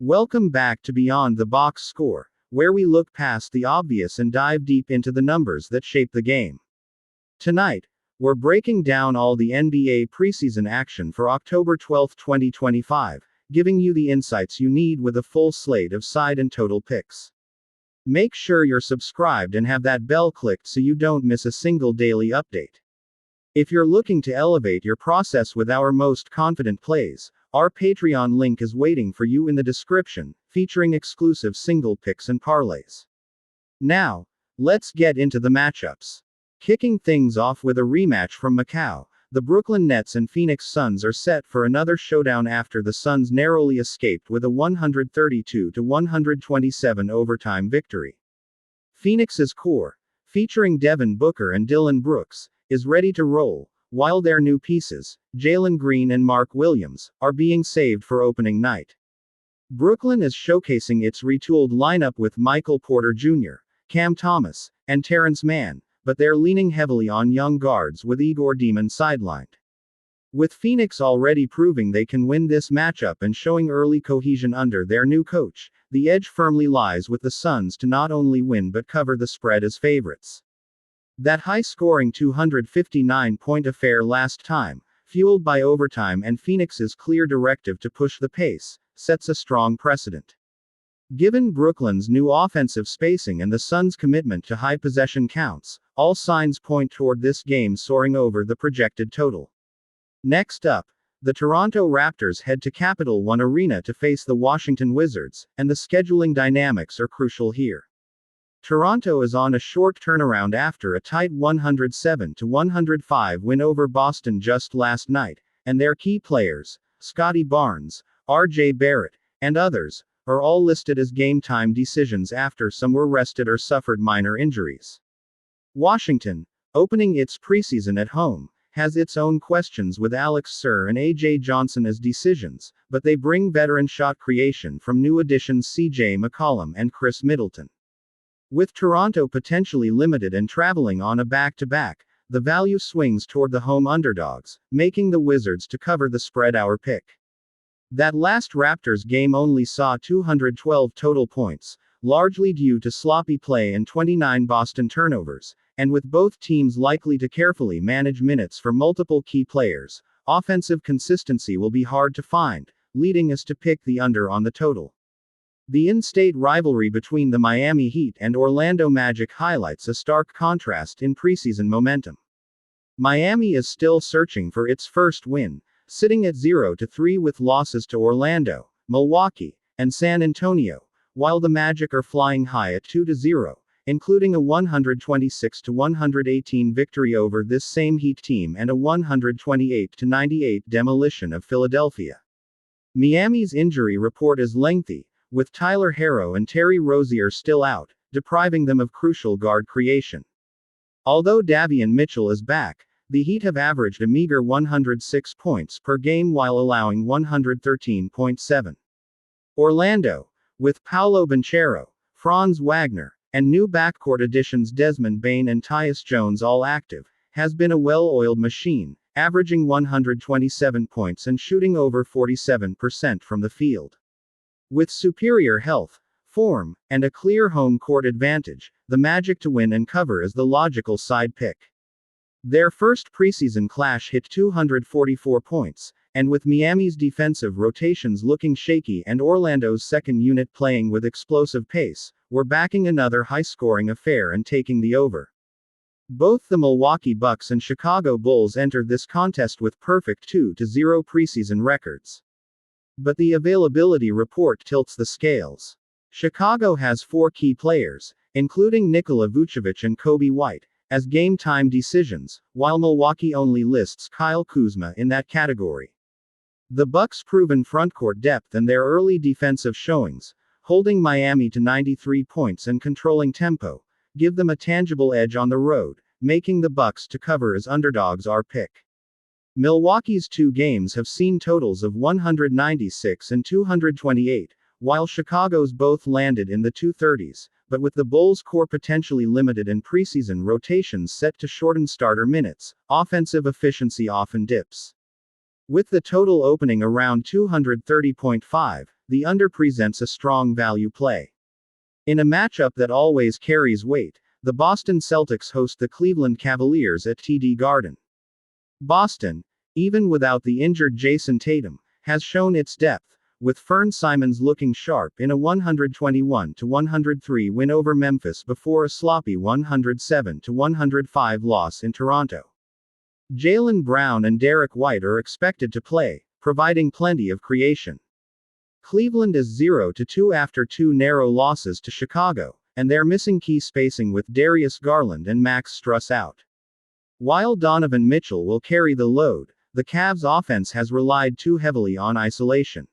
Welcome back to Beyond the Box Score, where we look past the obvious and dive deep into the numbers that shape the game. Tonight, we're breaking down all the NBA preseason action for October 12, 2025, giving you the insights you need with a full slate of side and total picks. Make sure you're subscribed and have that bell clicked so you don't miss a single daily update. If you're looking to elevate your process with our most confident plays, our Patreon link is waiting for you in the description, featuring exclusive single picks and parlays. Now, let's get into the matchups. Kicking things off with a rematch from Macau, the Brooklyn Nets and Phoenix Suns are set for another showdown after the Suns narrowly escaped with a 132-127 overtime victory. Phoenix's core, featuring Devin Booker and Dillon Brooks, is ready to roll, while their new pieces, Jalen Green and Mark Williams, are being saved for opening night. Brooklyn is showcasing its retooled lineup with Michael Porter Jr., Cam Thomas, and Terrence Mann, but they're leaning heavily on young guards with Igor Demon sidelined. With Phoenix already proving they can win this matchup and showing early cohesion under their new coach, the edge firmly lies with the Suns to not only win but cover the spread as favorites. That high-scoring 259-point affair last time, fueled by overtime and Phoenix's clear directive to push the pace, sets a strong precedent. Given Brooklyn's new offensive spacing and the Suns' commitment to high possession counts, all signs point toward this game soaring over the projected total. Next up, the Toronto Raptors head to Capital One Arena to face the Washington Wizards, and the scheduling dynamics are crucial here. Toronto is on a short turnaround after a tight 107-105 win over Boston just last night, and their key players, Scotty Barnes, R.J. Barrett, and others, are all listed as game-time decisions after some were rested or suffered minor injuries. Washington, opening its preseason at home, has its own questions with Alex Sir and A.J. Johnson as decisions, but they bring veteran shot creation from new additions C.J. McCollum and Chris Middleton. With Toronto potentially limited and traveling on a back-to-back, the value swings toward the home underdogs, making the Wizards to cover the spread our pick. That last Raptors game only saw 212 total points, largely due to sloppy play and 29 Boston turnovers, and with both teams likely to carefully manage minutes for multiple key players, offensive consistency will be hard to find, leading us to pick the under on the total. The in-state rivalry between the Miami Heat and Orlando Magic highlights a stark contrast in preseason momentum. Miami is still searching for its first win, sitting at 0-3 with losses to Orlando, Milwaukee, and San Antonio, while the Magic are flying high at 2-0, including a 126-118 victory over this same Heat team and a 128-98 demolition of Philadelphia. Miami's injury report is lengthy, with Tyler Herro and Terry Rozier still out, depriving them of crucial guard creation. Although Davion Mitchell is back, the Heat have averaged a meager 106 points per game while allowing 113.7. Orlando, with Paolo Banchero, Franz Wagner, and new backcourt additions Desmond Bane and Tyus Jones all active, has been a well-oiled machine, averaging 127 points and shooting over 47% from the field. With superior health, form, and a clear home court advantage, the Magic to win and cover is the logical side pick. Their first preseason clash hit 244 points, and with Miami's defensive rotations looking shaky and Orlando's second unit playing with explosive pace, we're backing another high-scoring affair and taking the over. Both the Milwaukee Bucks and Chicago Bulls entered this contest with perfect 2-0 preseason records. But the availability report tilts the scales. Chicago has 4 key players, including Nikola Vucevic and Kobe White, as game-time decisions, while Milwaukee only lists Kyle Kuzma in that category. The Bucks' proven frontcourt depth and their early defensive showings, holding Miami to 93 points and controlling tempo, give them a tangible edge on the road, making the Bucks to cover as underdogs our pick. Milwaukee's 2 games have seen totals of 196 and 228, while Chicago's both landed in the 230s, but with the Bulls' core potentially limited and preseason rotations set to shorten starter minutes, offensive efficiency often dips. With the total opening around 230.5, the under presents a strong value play. In a matchup that always carries weight, the Boston Celtics host the Cleveland Cavaliers at TD Garden. Boston, even without the injured Jason Tatum, has shown its depth, with Fern Simons looking sharp in a 121-103 win over Memphis before a sloppy 107-105 loss in Toronto. Jaylen Brown and Derek White are expected to play, providing plenty of creation. Cleveland is 0-2 after 2 narrow losses to Chicago, and they're missing key spacing with Darius Garland and Max Strus out. While Donovan Mitchell will carry the load, the Cavs' offense has relied too heavily on isolation.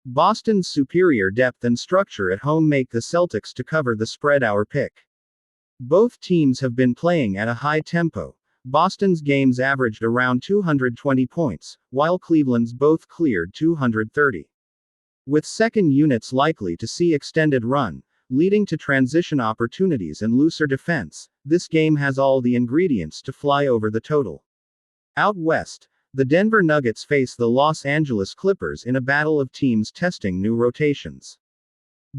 Boston's superior depth and structure at home make the Celtics to cover the spread our pick. Both teams have been playing at a high tempo. Boston's games averaged around 220 points, while Cleveland's both cleared 230. With second units likely to see extended run, leading to transition opportunities and looser defense, this game has all the ingredients to fly over the total. Out west, the Denver Nuggets face the Los Angeles Clippers in a battle of teams testing new rotations.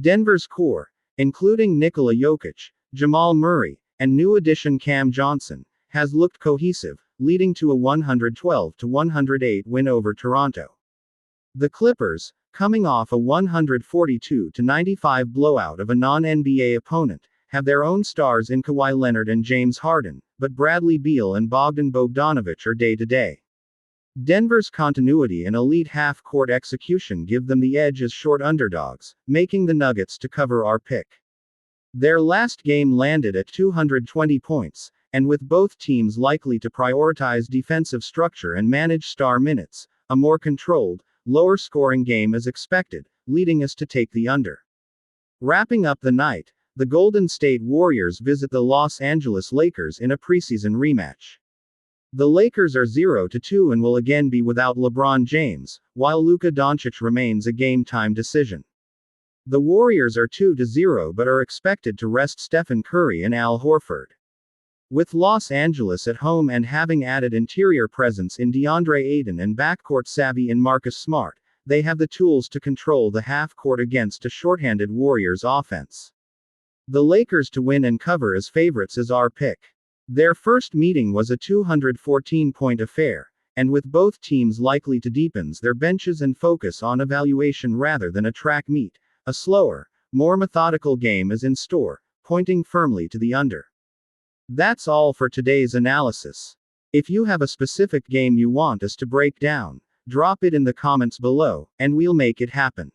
Denver's core, including Nikola Jokic, Jamal Murray, and new addition Cam Johnson, has looked cohesive, leading to a 112-108 win over Toronto. The Clippers, coming off a 142-95 blowout of a non-NBA opponent, have their own stars in Kawhi Leonard and James Harden, but Bradley Beal and Bogdan Bogdanović are day-to-day. Denver's continuity and elite half-court execution give them the edge as short underdogs, making the Nuggets to cover our pick. Their last game landed at 220 points, and with both teams likely to prioritize defensive structure and manage star minutes, a more controlled, lower-scoring game is expected, leading us to take the under. Wrapping up the night, the Golden State Warriors visit the Los Angeles Lakers in a preseason rematch. The Lakers are 0-2 and will again be without LeBron James, while Luka Doncic remains a game-time decision. The Warriors are 2-0 but are expected to rest Stephen Curry and Al Horford. With Los Angeles at home and having added interior presence in DeAndre Ayton and backcourt savvy in Marcus Smart, they have the tools to control the half-court against a shorthanded Warriors offense. The Lakers to win and cover as favorites is our pick. Their first meeting was a 214-point affair, and with both teams likely to deepen their benches and focus on evaluation rather than a track meet, a slower, more methodical game is in store, pointing firmly to the under. That's all for today's analysis. If you have a specific game you want us to break down, drop it in the comments below, and we'll make it happen.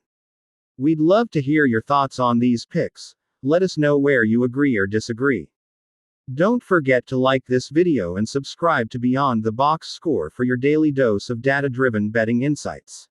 We'd love to hear your thoughts on these picks. Let us know where you agree or disagree. Don't forget to like this video and subscribe to Beyond the Box Score for your daily dose of data-driven betting insights.